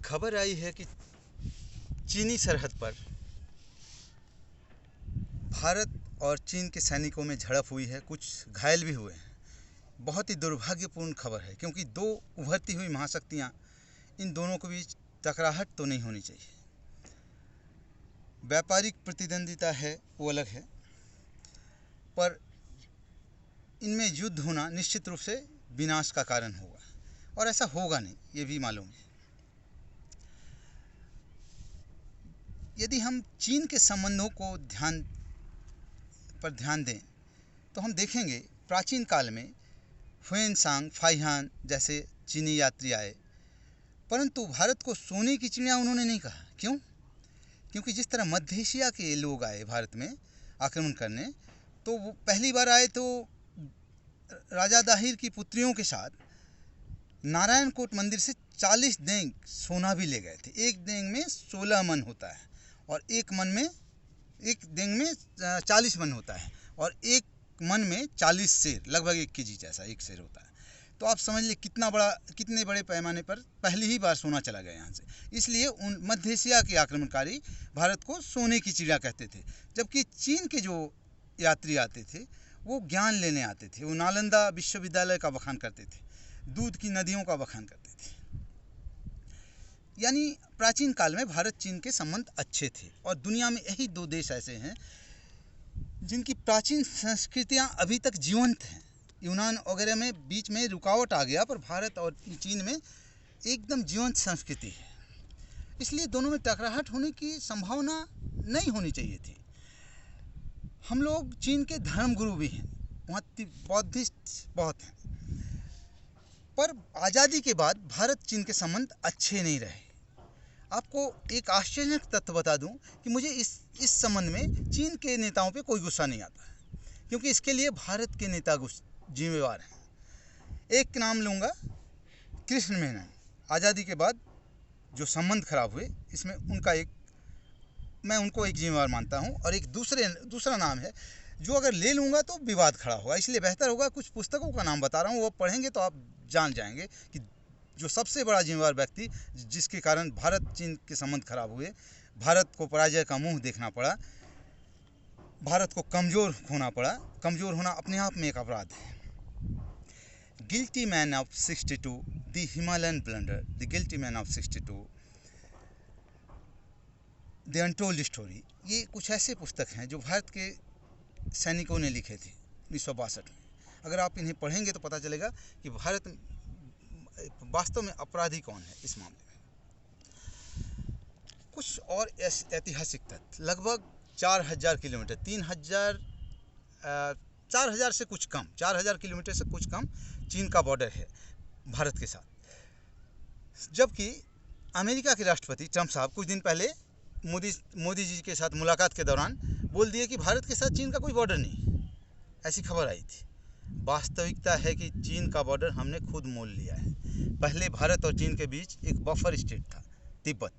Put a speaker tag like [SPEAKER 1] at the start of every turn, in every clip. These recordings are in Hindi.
[SPEAKER 1] खबर आई है कि चीनी सरहद पर भारत और चीन के सैनिकों में झड़प हुई है, कुछ घायल भी हुए हैं। बहुत ही दुर्भाग्यपूर्ण खबर है, क्योंकि दो उभरती हुई महाशक्तियां, इन दोनों के बीच टकराहट तो नहीं होनी चाहिए। व्यापारिक प्रतिद्वंदिता है वो अलग है, पर इनमें युद्ध होना निश्चित रूप से विनाश का कारण होगा, और ऐसा होगा नहीं, ये भी मालूम है। यदि हम चीन के संबंधों को ध्यान दें तो हम देखेंगे प्राचीन काल में हुएनसांग, फाइहान जैसे चीनी यात्री आए, परंतु भारत को सोने की चिड़िया उन्होंने नहीं कहा। क्यों? क्योंकि जिस तरह मध्य एशिया के लोग आए भारत में आक्रमण करने, तो वो पहली बार आए तो राजा दाहिर की पुत्रियों के साथ नारायणकोट मंदिर से 40 देंग सोना भी ले गए थे। एक देंग में 16 मन होता है, और एक देंग में 40 मन होता है, और एक मन में 40 शेर, लगभग 1 केजी जैसा एक शेर होता है। तो आप समझ लीजिए कितने बड़े पैमाने पर पहली ही बार सोना चला गया यहाँ से। इसलिए उन मध्य एशिया के आक्रमणकारी भारत को सोने की चिड़िया कहते थे, जबकि चीन के जो यात्री आते थे वो ज्ञान लेने आते थे। वो नालंदा विश्वविद्यालय का बखान करते थे, दूध की नदियों का बखान करते थे। यानी प्राचीन काल में भारत चीन के संबंध अच्छे थे, और दुनिया में यही 2 देश ऐसे हैं जिनकी प्राचीन संस्कृतियां अभी तक जीवंत हैं। यूनान वगैरह में बीच में रुकावट आ गया, पर भारत और चीन में एकदम जीवंत संस्कृति है। इसलिए दोनों में टकराहट होने की संभावना नहीं होनी चाहिए थी। हम लोग चीन के धर्मगुरु भी हैं, वहाँ बौद्धिस्ट बहुत हैं, पर आज़ादी के बाद भारत चीन के संबंध अच्छे नहीं रहे। आपको एक आश्चर्यजनक तथ्य बता दूं कि मुझे इस संबंध में चीन के नेताओं पे कोई गुस्सा नहीं आता है, क्योंकि इसके लिए भारत के नेता जिम्मेवार हैं। एक नाम लूँगा, कृष्ण मेनन। आज़ादी के बाद जो संबंध खराब हुए, इसमें मैं उनको एक जिम्मेवार मानता हूँ। और एक दूसरा नाम है जो अगर ले लूँगा तो विवाद खड़ा होगा, इसलिए बेहतर होगा कुछ पुस्तकों का नाम बता रहा हूँ, वो पढ़ेंगे तो आप जान जाएंगे कि जो सबसे बड़ा जिम्मेवार व्यक्ति जिसके कारण भारत चीन के संबंध खराब हुए, भारत को पराजय का मुंह देखना पड़ा, भारत को कमज़ोर होना पड़ा। कमज़ोर होना अपने आप में एक अपराध है। Guilty man of 62, the Himalayan blunder, the guilty man of 62, the untold story, ये कुछ ऐसे पुस्तक हैं जो भारत के सैनिकों ने लिखे थे 1962 में। अगर आप इन्हें पढ़ेंगे तो पता चलेगा कि भारत वास्तव में अपराधी कौन है इस मामले में। कुछ और ऐतिहासिक तथ्य, लगभग 4000 किलोमीटर, 4000 से कुछ कम, 4000 किलोमीटर से कुछ कम चीन का बॉर्डर है भारत के साथ। जबकि अमेरिका के राष्ट्रपति ट्रंप साहब कुछ दिन पहले मोदी जी के साथ मुलाकात के दौरान बोल दिए कि भारत के साथ चीन का कोई बॉर्डर नहीं, ऐसी खबर आई थी। वास्तविकता है कि चीन का बॉर्डर हमने खुद मोल लिया है। पहले भारत और चीन के बीच एक बफर स्टेट था, तिब्बत,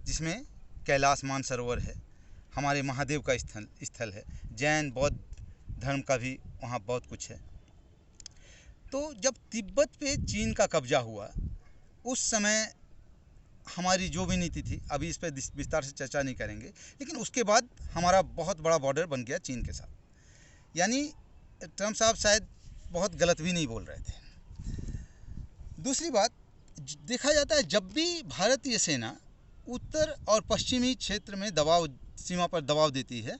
[SPEAKER 1] जिसमें कैलाश मानसरोवर है, हमारे महादेव का स्थल है, जैन बौद्ध धर्म का भी वहाँ बहुत कुछ है। तो जब तिब्बत पे चीन का कब्जा हुआ, उस समय हमारी जो भी नीति थी, अभी इस पर विस्तार से चर्चा नहीं करेंगे, लेकिन उसके बाद हमारा बहुत बड़ा बॉर्डर बन गया चीन के साथ। यानी ट्रंप साहब शायद बहुत गलत भी नहीं बोल रहे थे। दूसरी बात, देखा जाता है जब भी भारतीय सेना उत्तर और पश्चिमी क्षेत्र में सीमा पर दबाव देती है,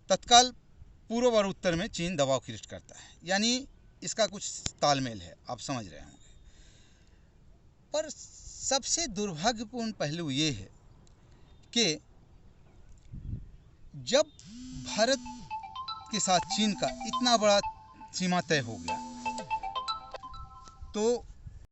[SPEAKER 1] तत्काल पूर्व और उत्तर में चीन दबाव क्रिएट करता है। यानी इसका कुछ तालमेल है, आप समझ रहे होंगे। पर सबसे दुर्भाग्यपूर्ण पहलू ये है कि जब भारत के साथ चीन का इतना बड़ा सीमा तय हो गया, तो